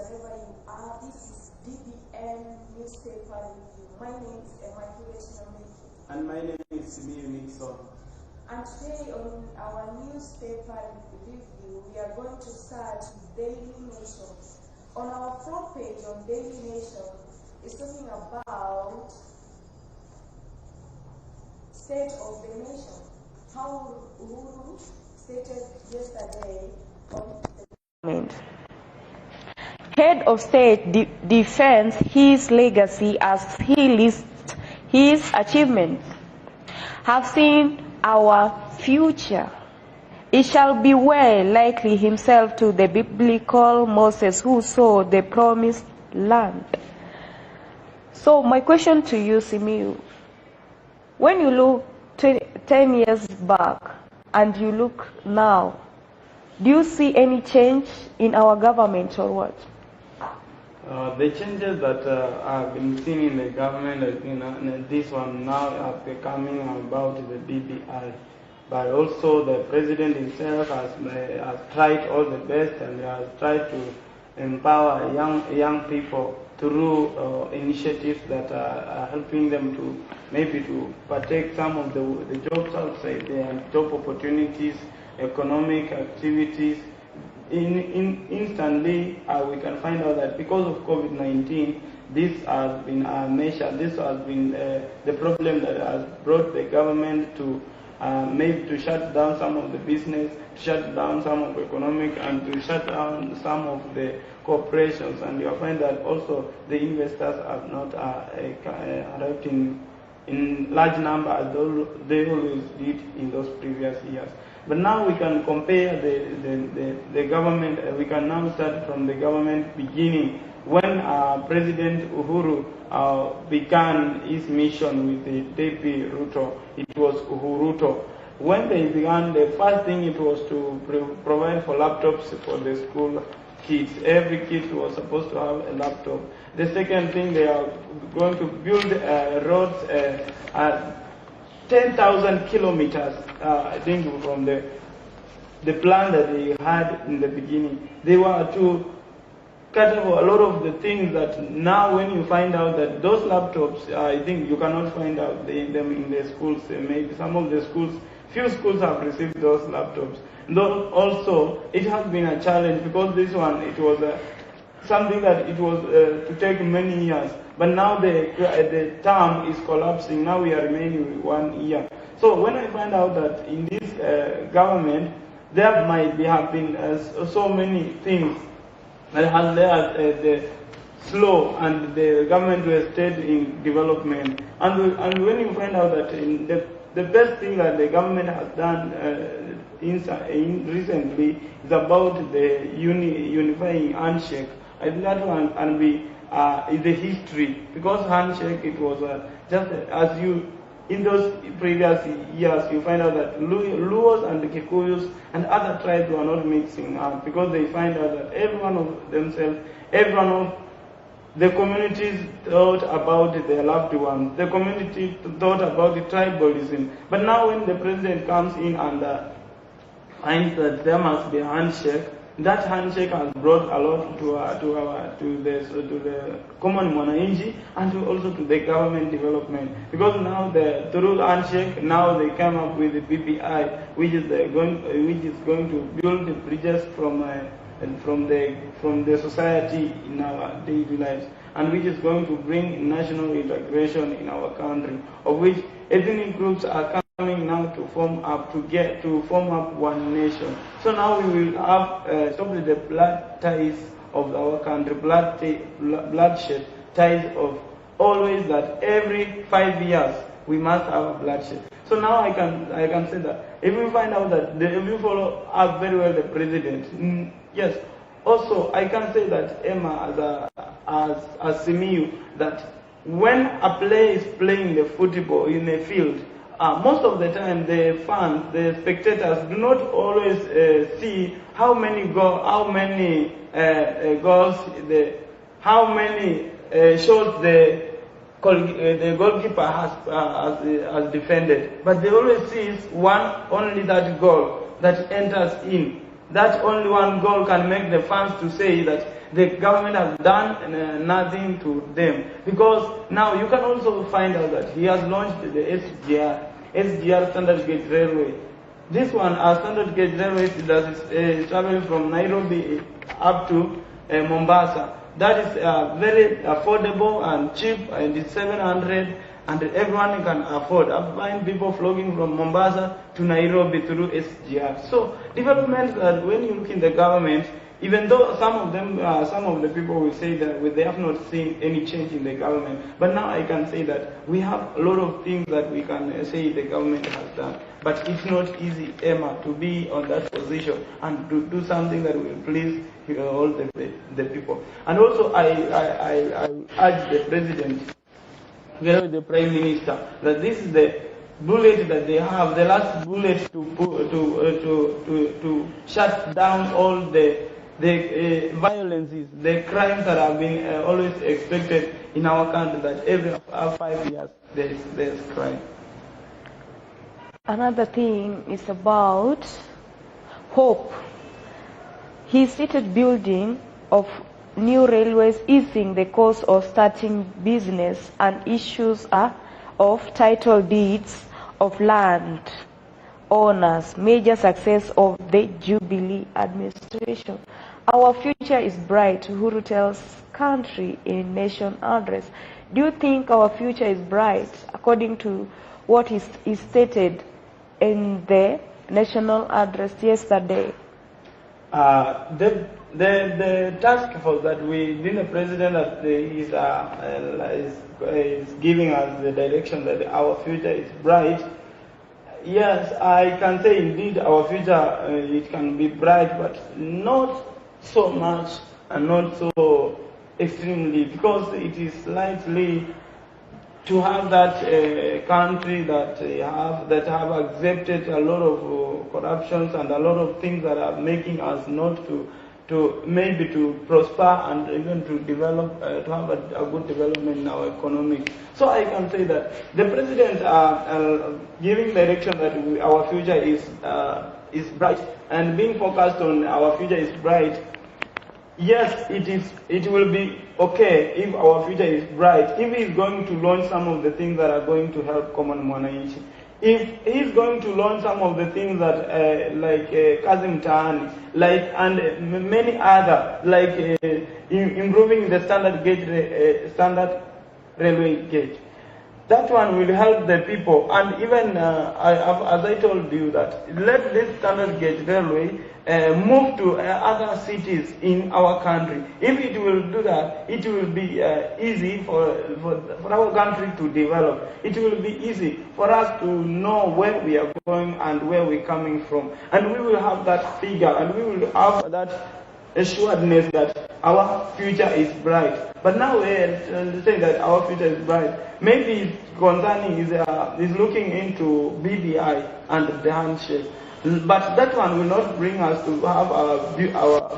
wherever you are. This is DBN Newspaper Review. My name is Analitic. And my name is Simiyu. And today on our newspaper review, we are going to start with Daily Nation. On our front page on Daily Nation is talking about state of the nation. How Uhuru stated yesterday on the government. Head of state defends his legacy as he lists his achievements. Have seen our future. It shall be well, likely himself to the biblical Moses who saw the promised land. So my question to you, Simiyu, when you look 10 years back and you look now, do you see any change in our government or what? The changes that have been seen in the government, this one now are coming about the BBI. But also the president himself has tried all the best and has tried to empower young people through initiatives that are helping them to maybe to partake some of the jobs outside there and job opportunities, economic activities. Instantly, we can find out that because of COVID-19, this has been a measure, this has been the problem that has brought the government to maybe to shut down some of the business, to shut down some of the economic, and to shut down some of the corporations. And you'll find that also the investors have not arrived in large number as they always did in those previous years. But now we can compare the government, we can now start from the government beginning. When President Uhuru began his mission with the DP Ruto, it was Uhuruto. When they began, the first thing it was to provide for laptops for the school kids. Every kid was supposed to have a laptop. The second thing, they are going to build roads 10,000 kilometers, I think, from the plan that they had in the beginning. They were to cater for a lot of the things that now when you find out that those laptops, I think you cannot find out them in the schools. Maybe some of the schools, few schools have received those laptops. Though also, it has been a challenge because this one, it was something that it was to take many years. But now the term is collapsing. Now we are remaining with 1 year. So when I find out that in this government, there might have been so many things that has led the slow and the government was stayed in development. And when you find out that in the best thing that the government has done recently is about the unifying handshake. I think that one can be in the history, because handshake, it was just as you in those previous years you find out that Luos and the Kikuyus and other tribes were not mixing up, because they find out that every one of themselves, every one of the communities thought about their loved ones. The community thought about the tribalism. But now when the president comes in and finds that there must be a handshake, that handshake has brought a lot to the common mwananchi and also to the government development. Because now through handshake, now they come up with the BPI, which is going to build the bridges from the society in our daily lives, and which is going to bring national integration in our country, of which ethnic groups are coming now to form up one nation. So now we will have stop the blood ties of our country, bloodshed ties of always that every 5 years we must have a bloodshed. So now I can say that if we find out that if we follow up very well the president, yes. Also, I can say that Emma, as Simiyu, that when a player is playing the football in a field, most of the time the fans, the spectators, do not always see how many goals, how many shots the goalkeeper has defended. But they always see only that goal that enters in. That only one goal can make the fans to say that the government has done nothing to them. Because now you can also find out that he has launched the SGR Standard Gauge Railway. This one, Standard Gauge Railway, that is traveling from Nairobi up to Mombasa. That is very affordable and cheap, and it's 700, and everyone can afford. I find people flocking from Mombasa to Nairobi through SGR. So developments that when you look in the government, even though some of the people will say that they have not seen any change in the government, but now I can say that we have a lot of things that we can say the government has done. But it's not easy, Emma, to be on that position and to do something that will please all the people. And also I urge the president, together with the prime minister, that this is the bullet that they have, the last bullet to shut down all the violences, the crimes that have been always expected in our country, that every 5 years there's crime. Another thing is about hope. He stated building of new railways, easing the cost of starting business, and issues of title deeds of land owners, major success of the Jubilee administration. Our future is bright, Uhuru tells country in nation address. Do you think our future is bright according to what is stated in the national address yesterday? The task force that the president that is giving us the direction that our future is bright. Yes, I can say indeed our future it can be bright, but not so much and not so extremely, because it is likely to have that country that have accepted a lot of corruptions and a lot of things that are making us not to prosper and even to develop, to have a good development in our economy. So I can say that the president giving direction that our future is bright, and being focused on our future is bright. Yes, it will be okay if our future is bright, if he's going to launch some of the things that are going to help common mwananchi. If he's going to launch some of the things that like Kazim Tahani, like and many other, like improving the standard railway gauge, that one will help the people. And even as I told you, that let this standard gauge railway move to other cities in our country. If it will do that, it will be easy for our country to develop. It will be easy for us to know where we are going and where we're coming from. And we will have that figure, and we will have that assuredness that our future is bright. But now we're saying that our future is bright. Maybe concerning is looking into BBI and the handshake. But that one will not bring us to have our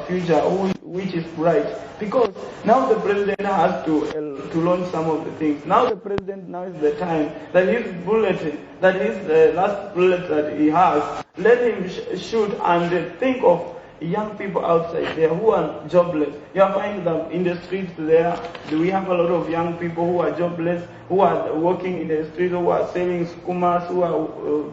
future which is bright, because now the president has to launch some of the things. Now the president, now is the time that his bulletin, that is the last bullet that he has, let him shoot and think of young people outside there who are jobless. You are finding them in the streets there. We have a lot of young people who are jobless, who are working in the streets, who are selling skumas, who are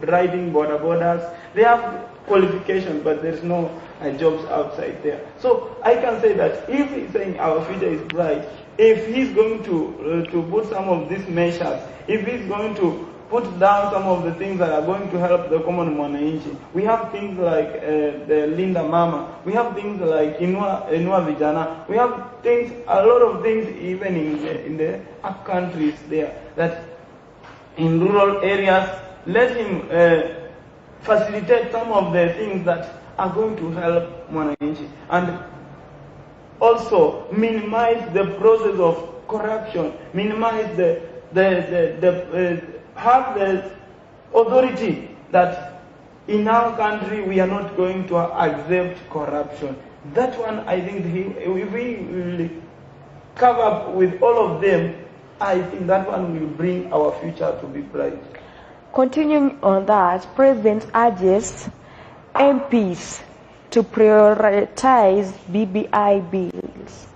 riding borders. They have qualification, but there's no jobs outside there. So I can say that if he's saying our future is bright, if he's going to put some of these measures, if he's going to put down some of the things that are going to help the common mwananchi. We have things like the Linda Mama. We have things like Inua Vijana. We have things, a lot of things even in the up countries there, that in rural areas, let him facilitate some of the things that are going to help mwananchi. And also minimize the process of corruption, minimize have the authority that in our country we are not going to accept corruption. That one, I think, if we will cover up with all of them, I think that one will bring our future to be bright. Continuing on that, President urges MPs to prioritize BBI bills.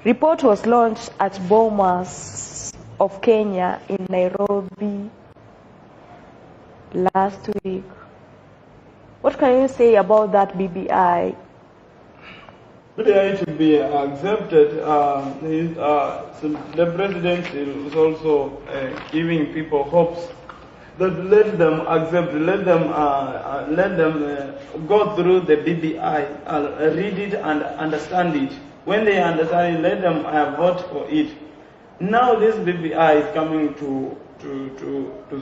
Report was launched at Bomas of Kenya in Nairobi last week. What can you say about that BBI? BBI to be accepted. The president is also giving people hopes that let them accept, let them go through the BBI, read it and understand it. When they understand it, let them vote for it. Now this BBI is coming to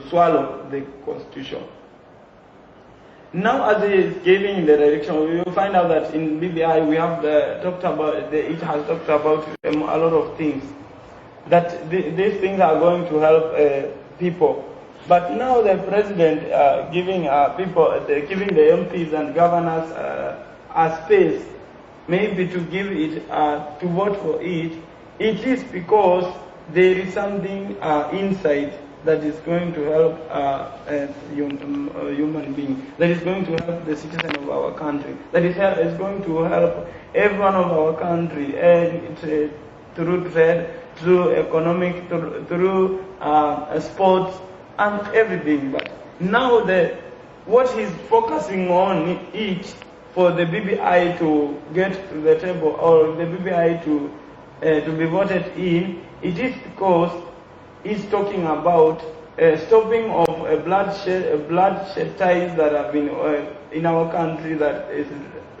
swallow the constitution. Now, as he is giving the direction, we will find out that in BBI we have talked about it has talked about a lot of things. That these things are going to help people. But now the president giving giving the MPs and governors a space, maybe to give it to vote for it. It is because there is something inside that is going to help human being, that is going to help the citizen of our country, that is going to help everyone of our country through trade, through economic, through sports and everything. But now what he's focusing on it for the BBI to get to the table, or the BBI to be voted in, it is because he's talking about stopping of bloodshed ties that have been in our country that is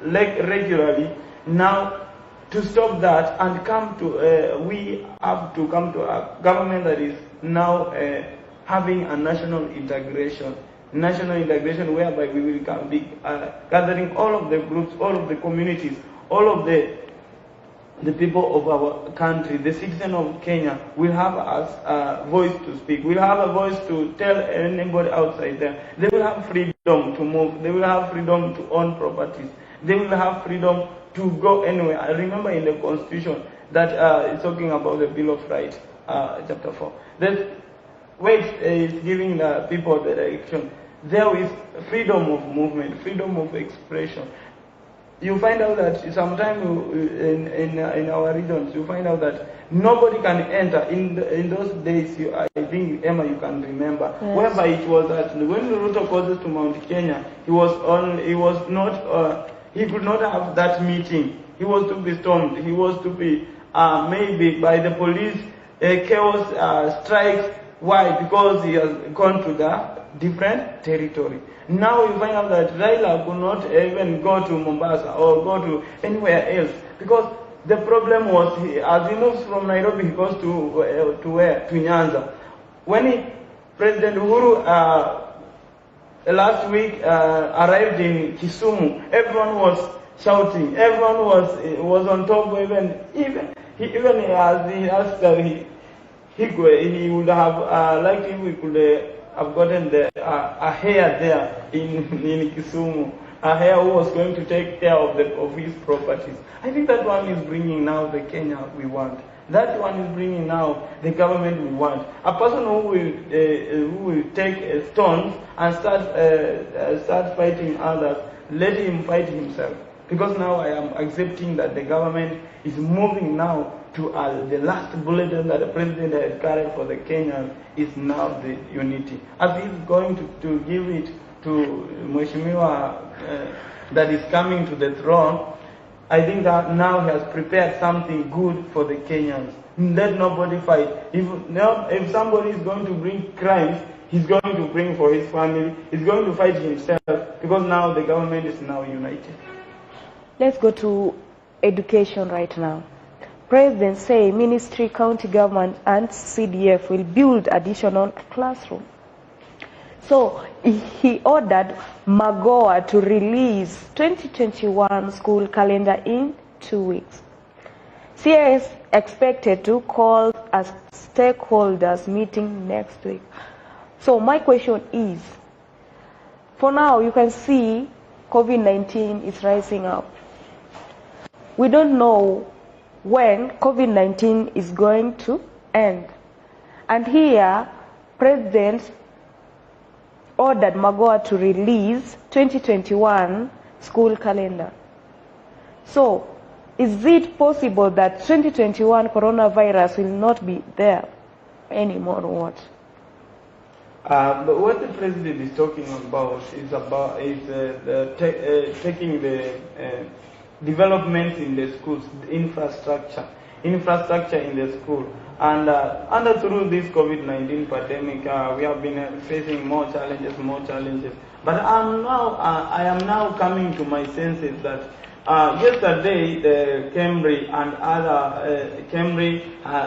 regularly. Now, to stop that and come to, we have to come to a government that is now having a national integration whereby we will be gathering all of the groups, all of the communities, all of the people of our country, the citizen of Kenya will have a voice to speak. Will have a voice to tell anybody outside there. They will have freedom to move. They will have freedom to own properties. They will have freedom to go anywhere. I remember in the Constitution that it's talking about the Bill of Rights, chapter 4. That where it's giving the people the direction. There is freedom of movement, freedom of expression. You find out that sometimes in our regions, you find out that nobody can enter. In those days, I think, Emma, you can remember, yes, whereby it was that when Ruto goes to Mount Kenya, he could not have that meeting. He was to be stormed. He was to be maybe by the police, chaos strikes. Why? Because he has gone to the different territory. Now you find out that Raila could not even go to Mombasa or go to anywhere else, because the problem was as he moves from Nairobi, he goes to where? To Nyanza. When President Uhuru last week arrived in Kisumu, everyone was shouting. Everyone was on top. Even as he asked that he would have liked if we could have gotten a hair there in Kisumu, a hair who was going to take care of his properties. I think that one is bringing now the Kenya we want. That one is bringing now the government we want. A person who will take stones and start fighting others, let him fight himself. Because now I am accepting that the government is moving now to the last bulletin that the president had carried for the Kenyans is now the unity. As he's going to give it to Mheshimiwa that is coming to the throne, I think that now he has prepared something good for the Kenyans. Let nobody fight. If somebody is going to bring crimes, he's going to bring for his family. He's going to fight himself, because now the government is now united. Let's go to education right now. President say ministry, county government and CDF will build additional classroom. So he ordered Magoa to release 2021 school calendar in 2 weeks. CS expected to call a stakeholders meeting next week. So my question is, for now you can see COVID-19 is rising up. We don't know when COVID-19 is going to end. And here, President ordered Magoa to release 2021 school calendar. So, is it possible that 2021 coronavirus will not be there anymore or what? But what the president is talking about is taking the development in the schools, infrastructure in the school. And through this COVID-19 pandemic, we have been facing more challenges. But I am now coming to my senses that yesterday the Cambry and other Cambry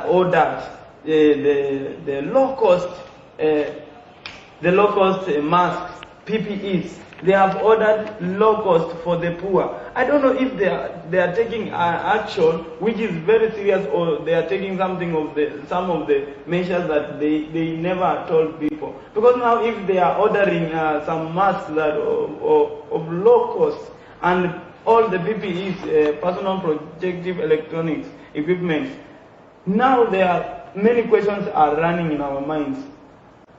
ordered the low cost masks, PPEs. They have ordered low cost for the poor. I don't know if they are taking action which is very serious, or they are taking some of the measures that they never told people. Because now if they are ordering some masks that of low cost and all the PPEs, personal protective electronics equipment, now many questions are running in our minds.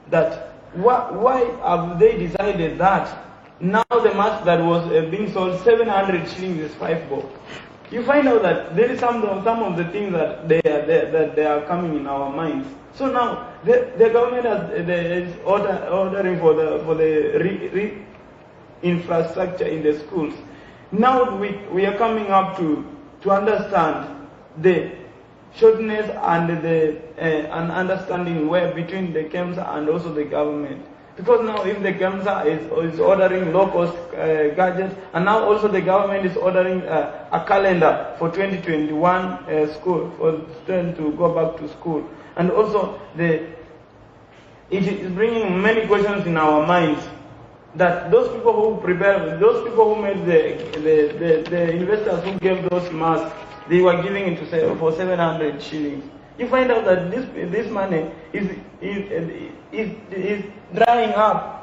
That why have they decided that now the mask that was being sold 700 shillings is 5 bob? You find out that there is some of the things that they are coming in our minds. So now the government is ordering for the infrastructure in the schools. Now we are coming up to understand the shortness and an understanding where between the KEMSA and also the government. Because now if the KEMSA is ordering low-cost gadgets, and now also the government is ordering a calendar for 2021 school, for students to go back to school. And also it is bringing many questions in our minds, that those people who made the investors who gave those masks, they were giving it for 700 shillings. You find out that this money is drying up.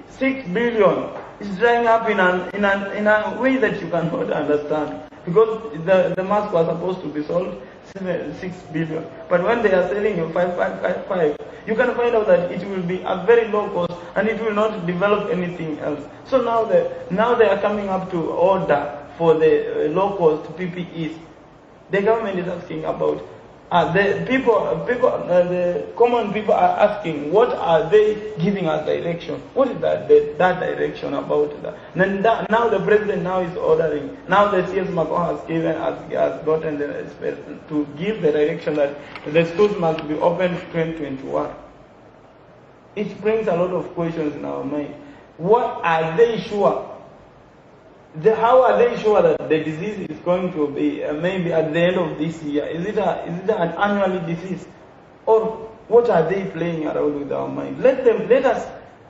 6 billion is drying up in a way that you cannot understand. Because the mask was supposed to be sold 6 billion. But when they are selling you 555, you can find out that it will be a very low cost and it will not develop anything else. So now they are coming up to order for the low cost PPEs. The government is asking about the common people are asking, what are they giving us direction? What is that direction about that? And now the president now is ordering. Now the CS Macron has gotten to give the direction that the schools must be open 2021. It brings a lot of questions in our mind. What are they sure? How are they sure that the disease is going to be maybe at the end of this year? Is it an annual disease? Or what are they playing around with our mind? Let us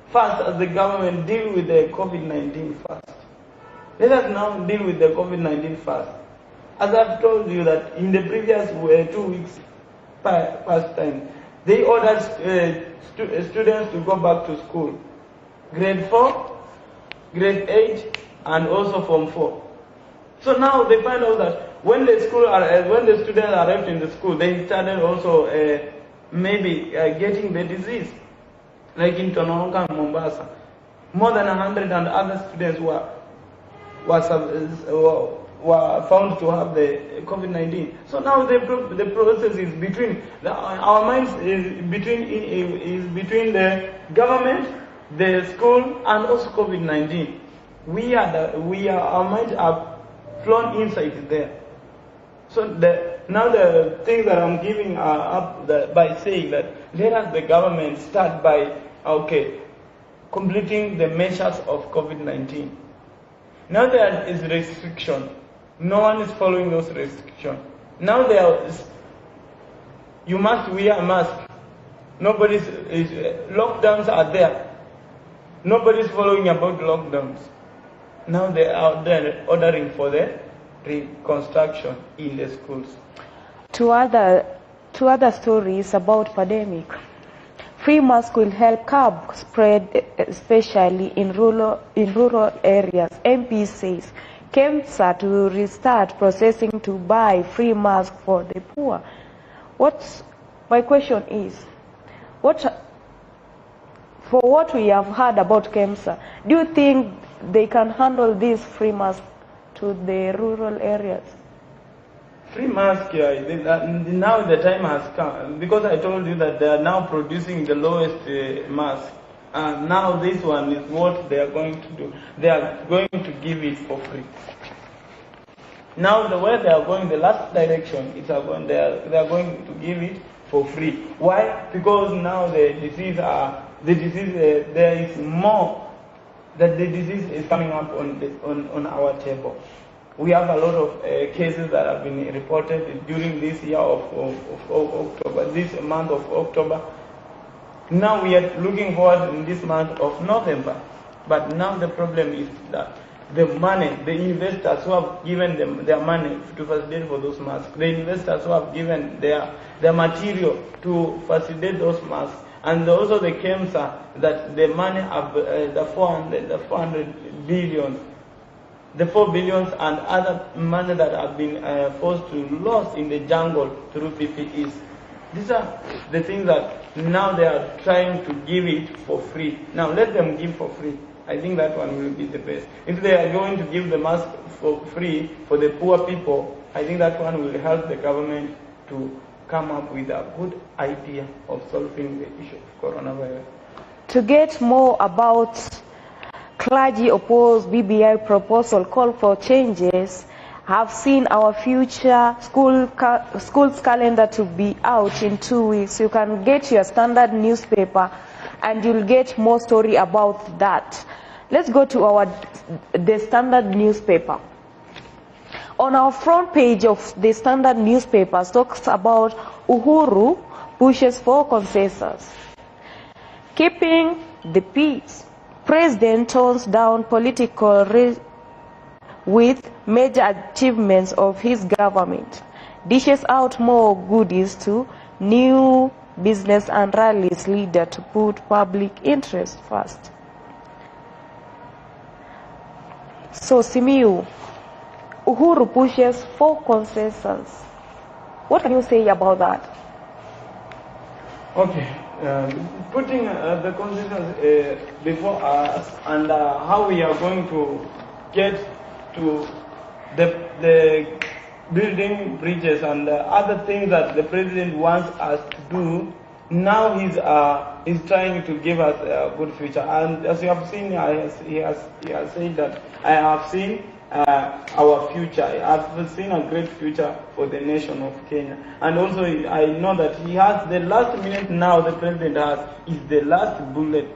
first, as the government, deal with the COVID-19 first. Let us now deal with the COVID-19 first. As I've told you that in the previous 2 weeks past time, they ordered students to go back to school. Grade 4, grade 8, and also Form 4. So now they find out that when the students arrived in the school, they started also maybe getting the disease. Like in Tononka and Mombasa, more than 100 and other students were found to have the COVID-19. So now the process is between our minds is between the government, the school, and also COVID-19. Our minds are flown inside there. So now the thing that I'm giving up by saying that let us the government start by completing the measures of COVID-19. Now there is restriction. No one is following those restrictions. Now you must wear a mask. Lockdowns are there. Nobody's following about lockdowns. Now they are ordering for the reconstruction in the schools. Two other stories about pandemic. Free mask will help curb spread, especially in rural areas. MP says KEMSA to restart processing to buy free masks for the poor. My question is, for what we have heard about KEMSA, do you think they can handle these free masks to the rural areas? Free mask, now the time has come, because I told you that they are now producing the lowest mask. And now this one is what they are going to do. They are going to give it for free. Now the way they are going, the last direction, they are going to give it for free. Why? Because now there is more, that the disease is coming up on our table. We have a lot of cases that have been reported during this year of October, this month of October. Now we are looking forward in this month of November. But now the problem is that the money, the investors who have given them their money to facilitate for those masks, the investors who have given their material to facilitate those masks, and also the KEMSA, that the money of the 400 billion, the 4 billions and other money that have been forced to lost in the jungle through PPEs. These are the things that now they are trying to give it for free. Now let them give for free. I think that one will be the best. If they are going to give the mask for free for the poor people, I think that one will help the government to come up with a good idea of solving the issue of coronavirus. To get more about clergy opposed BBI proposal call for changes, have seen our future school's calendar to be out in 2 weeks. You can get your standard newspaper and you'll get more story about that. Let's go to the standard newspaper. On our front page of the standard newspapers talks about Uhuru pushes for consensus. Keeping the peace. President tones down political with major achievements of his government. Dishes out more goodies to new business and rallies leader to put public interest first. So Simiyu, Uhuru pushes for consensus. What can you say about that? Okay, putting the consensus before us and how we are going to get to the building bridges and other things that the president wants us to do. Now he's trying to give us a good future, and as you have seen, he has said that I have seen our future. I have seen a great future for the nation of Kenya, and also I know that he has the last minute now. The president has is the last bullet.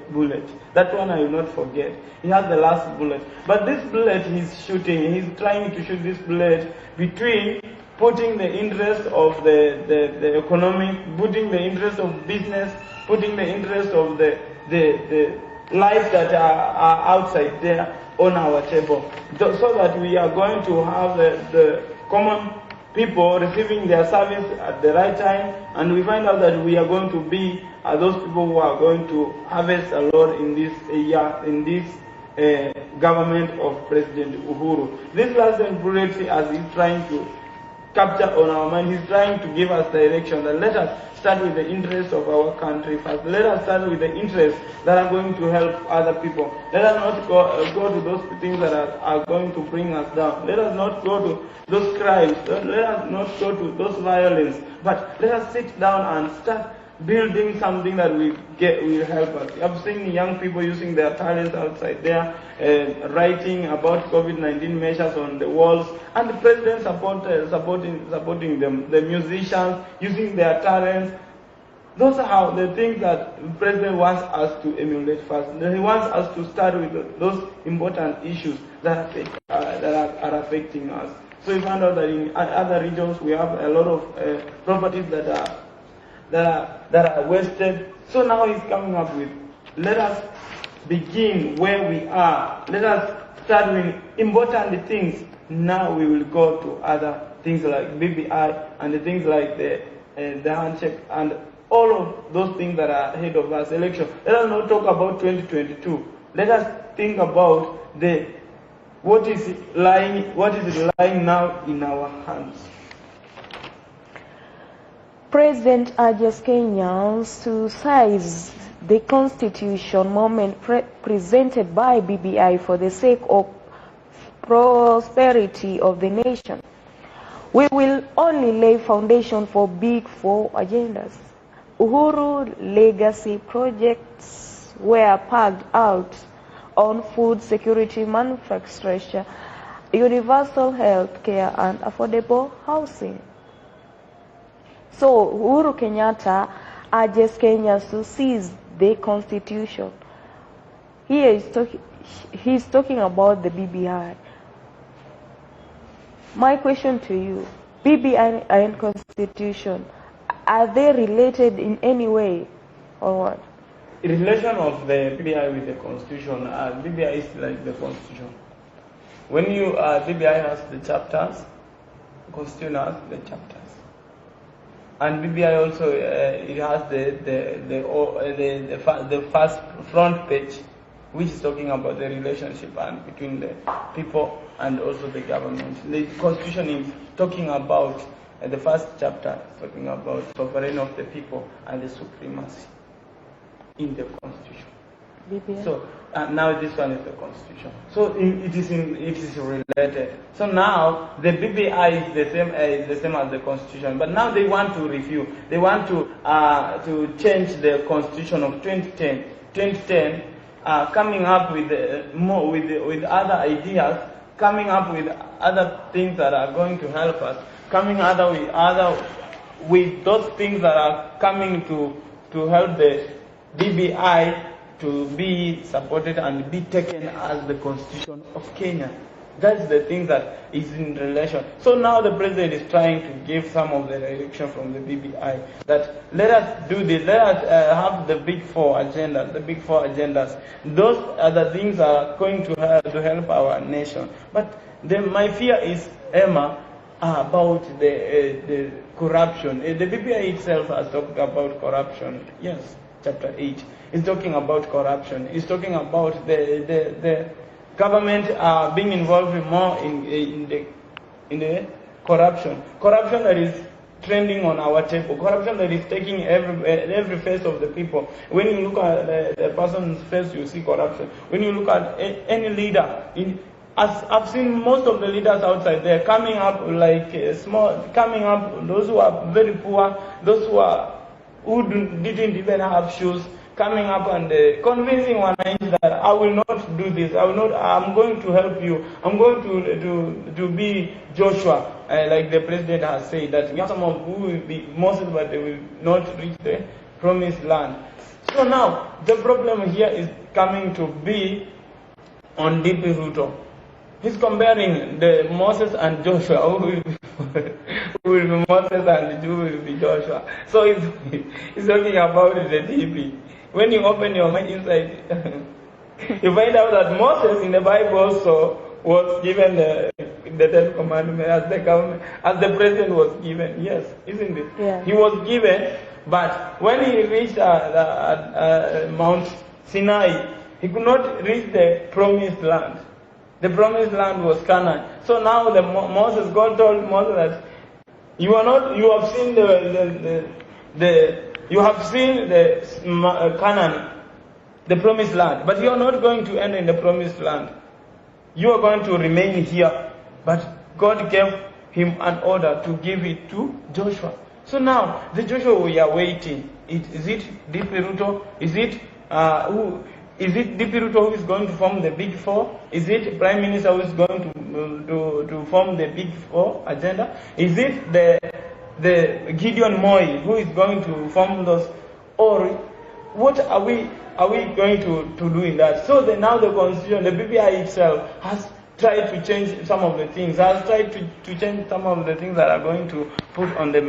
That one I will not forget. He has the last bullet, but this bullet he's shooting. He's trying to shoot this bullet between putting the interest of the economy, putting the interest of business, putting the interest of the lives that are outside there on our table, so that we are going to have the common people receiving their service at the right time, and we find out that we are going to be those people who are going to harvest a lot in this year, in this government of President Uhuru. This last bullet, as he's trying to capture on our mind, he's trying to give us direction that let us start with the interests of our country first. Let us start with the interests that are going to help other people. Let us not go to those things that are going to bring us down. Let us not go to those crimes. Let us not go to those violence. But let us sit down and start building something that will help us. I've seen young people using their talents outside there, writing about COVID-19 measures on the walls, and the president supporting them. The musicians using their talents. Those are the things that the president wants us to emulate first. He wants us to start with those important issues that are affecting us. So we found out that in other regions we have a lot of properties that are wasted. So now he's coming up with, let us begin where we are. Let us start with important things. Now we will go to other things like BBI and the things like the handshake and all of those things that are ahead of us. Election. Let us not talk about 2022. Let us think about what is lying now in our hands. President urges Kenyans to seize the constitution moment presented by BBI for the sake of prosperity of the nation. We will only lay foundation for big four agendas. Uhuru legacy projects were pegged out on food security, manufacture, universal health care, and affordable housing. So Uhuru Kenyatta urges Kenyans to seize the constitution. Here he's talking about the BBI. My question to you, BBI and constitution, are they related in any way or what? The relation of the BBI with the constitution, BBI is like the constitution. When you, BBI has the chapters, the constitution has the chapters. And BBI also, it has the first front page, which is talking about the relationship and between the people and also the government. The constitution is talking about, the first chapter is talking about sovereignty of the people and the supremacy in the constitution. BBI. So now this one is the constitution. So it is related. So now the BBI is the same as the constitution. But now they want to review. They want to change the constitution of 2010. 2010, coming up with with other ideas, coming up with other things that are going to help us, coming with those things that are coming to help the BBI to be supported and be taken as the constitution of Kenya. That's the thing that is in relation. So now the president is trying to give some of the direction from the BBI that let us do this, let us have the big four agendas, Those are the things that are going to help our nation. But my fear is, Emma, about the corruption. The BBI itself has talked about corruption. Yes, chapter 8 is talking about corruption. It's talking about the government being involved more in the corruption. Corruption that is trending on our table. Corruption that is taking every face of the people. When you look at the person's face, you see corruption. When you look at any leader, as I've seen most of the leaders outside there coming up like those who are very poor, those who didn't even have shoes, coming up and convincing Wananchi that I will not do this, I'm going to help you, I'm going to be Joshua, like the president has said, that some of who will be Moses, but they will not reach the promised land. So now, the problem here is coming to be on DP Ruto. He's comparing the Moses and Joshua, who will be Moses and who will be Joshua. So he's talking about the DP. When you open your mind inside, you find out that Moses in the Bible also was given the Ten Commandments as the president was given. Yes, isn't it? Yeah. He was given, but when he reached Mount Sinai, he could not reach the promised land. The promised land was Canaan. So now God told Moses that you have seen the Canaan, the promised land, but you are not going to enter in the promised land. You are going to remain here. But God gave him an order to give it to Joshua. So now, the Joshua we are waiting. Is it DP Ruto? Is it DP Ruto who is going to form the Big Four? Is it Prime Minister who is going to form the Big Four agenda? Is it the Gideon Moi who is going to form those? Or what are we going to do in that? So now the constitution, the BBI itself has tried to change some of the things, has tried to change some of the things that are going to put on the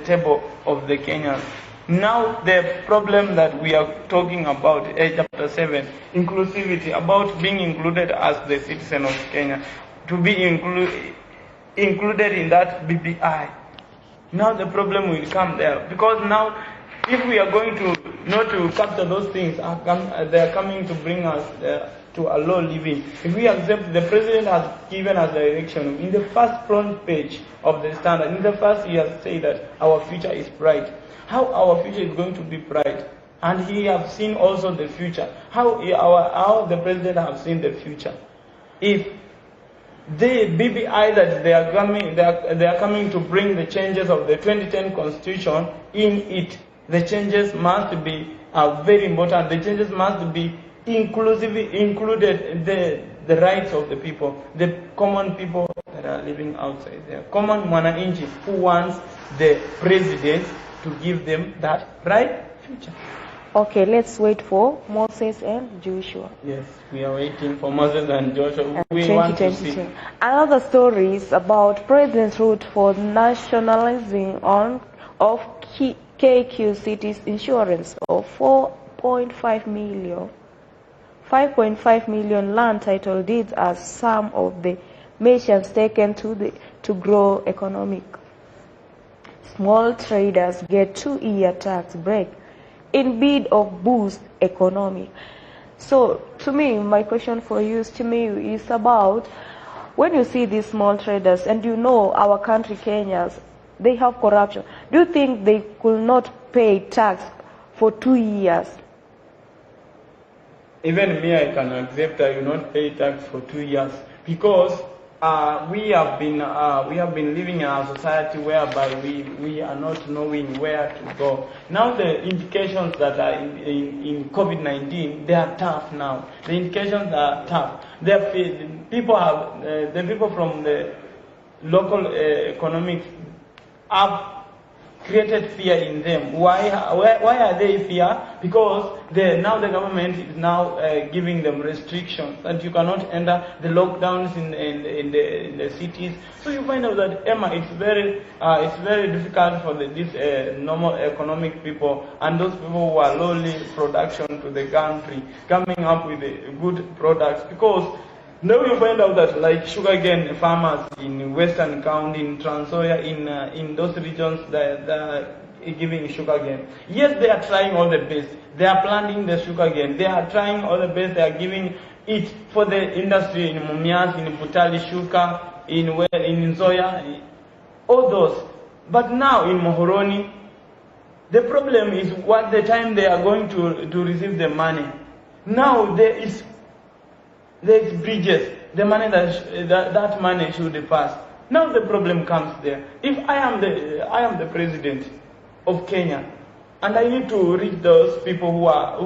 table of the Kenyans. Now the problem that we are talking about, chapter 7, inclusivity, about being included as the citizen of Kenya, to be included in that BBI. Now the problem will come there, because now if we are going to not to capture those things, they are coming to bring us to a low living. If we accept, the president has given us direction in the first front page of the Standard. In the first, he has said that our future is bright. How our future is going to be bright, and he has seen also the future. How the president has seen the future. If the BBI that they are coming to bring the changes of the 2010 constitution in it. The changes must be very important. The changes must be included the rights of the people, the common people that are living outside there, common mwananchi who wants the president to give them that right future. Okay, let's wait for Moses and Joshua. Yes, we are waiting for Moses and Joshua. We want to see. Another story is about President's route for nationalizing of KQ City's insurance of 4.5 million land title deeds as some of the measures taken to grow economic. Small traders get 2-year tax break in bid of boost economy. So to me, my question for you, Simiyu, is about when you see these small traders and you know our country, Kenya, they have corruption. Do you think they could not pay tax for 2 years? Even me, I can accept I will not pay tax for 2 years because we have been living in a society whereby we are not knowing where to go. Now the indications that are in COVID-19, they are tough now. The indications are tough. The people from the local economics have created fear in them. Why are they fear? Because now the government is now giving them restrictions and you cannot enter the lockdowns in the cities. So you find out that it's very difficult for these normal economic people and those people who are lowly production to the country coming up with good products, because now you find out that like sugarcane farmers in Western County, in Trans Nzoia, in those regions that are giving sugarcane. Yes, they are trying all the best. They are planting the sugarcane. They are trying all the best. They are giving it for the industry in Mumias, in Butali Sugar, in Nzoia, all those. But now in Muhoroni, the problem is what the time they are going to receive the money. Now there's bridges, the money that money should pass. Now the problem comes there. If I am the president of Kenya, and I need to reach those people who are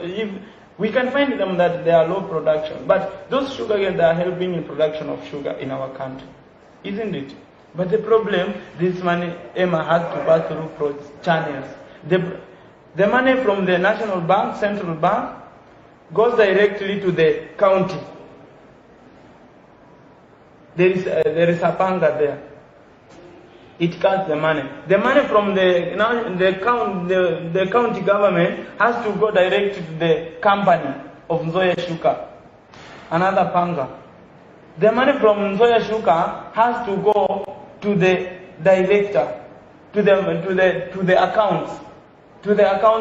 if we can find them that they are low production, but those sugar they are helping in production of sugar in our country, isn't it? But the problem, this money Emma has to pass through channels. The money from the National Bank, Central Bank, goes directly to the county. There is a panga there. It cuts the money. The money from the county government has to go direct to the company of Nzoia Sugar. Another panga. The money from Nzoia Sugar has to go to the director, to the accounts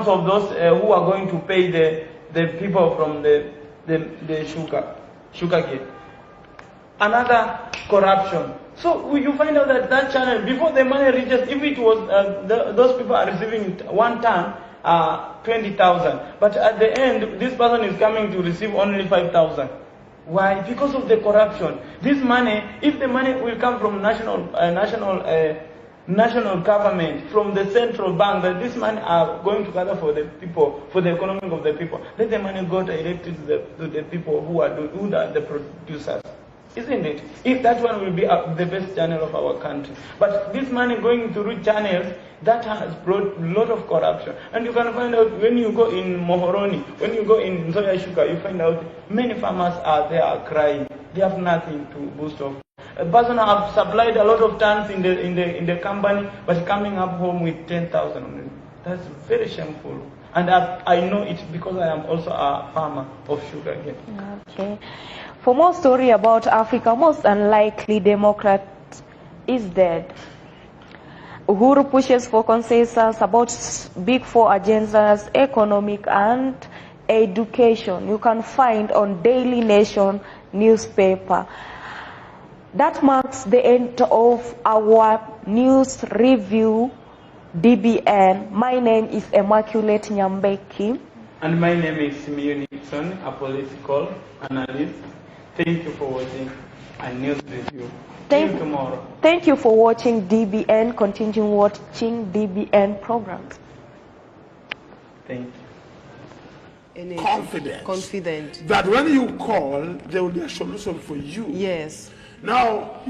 of those who are going to pay the people from the sugar cane. Another corruption. So you find out that channel, before the money reaches, if it was those people are receiving 1 ton, 20,000, but at the end this person is coming to receive only 5,000. Why? Because of the corruption. This money, if the money will come from national government, from the central bank, that this money are going to gather for the people, for the economy of the people, let the money go directly to the people who are the producers. Isn't it? If that one will be the best channel of our country. But this money going through channels, that has brought a lot of corruption. And you can find out when you go in Muhoroni, when you go in Nzoia Sugar, you find out many farmers are there crying. They have nothing to boost off. A person have supplied a lot of tons in the company, but coming up home with 10,000. That's very shameful. And I know it because I am also a farmer of sugar again. Okay. For more story about Africa, most unlikely Democrat is dead. Uhuru pushes for consensus about big 4 agendas, economic and education. You can find on Daily Nation newspaper. That marks the end of our news review, DBN. My name is Immaculate Nyambeki. And my name is Simiyu, a political analyst. Thank you for watching a news review. Thank- Till tomorrow. Thank you for watching DBN. Continue watching DBN programs. Thank you. Confident that when you call, there will be a solution for you. Yes. Now,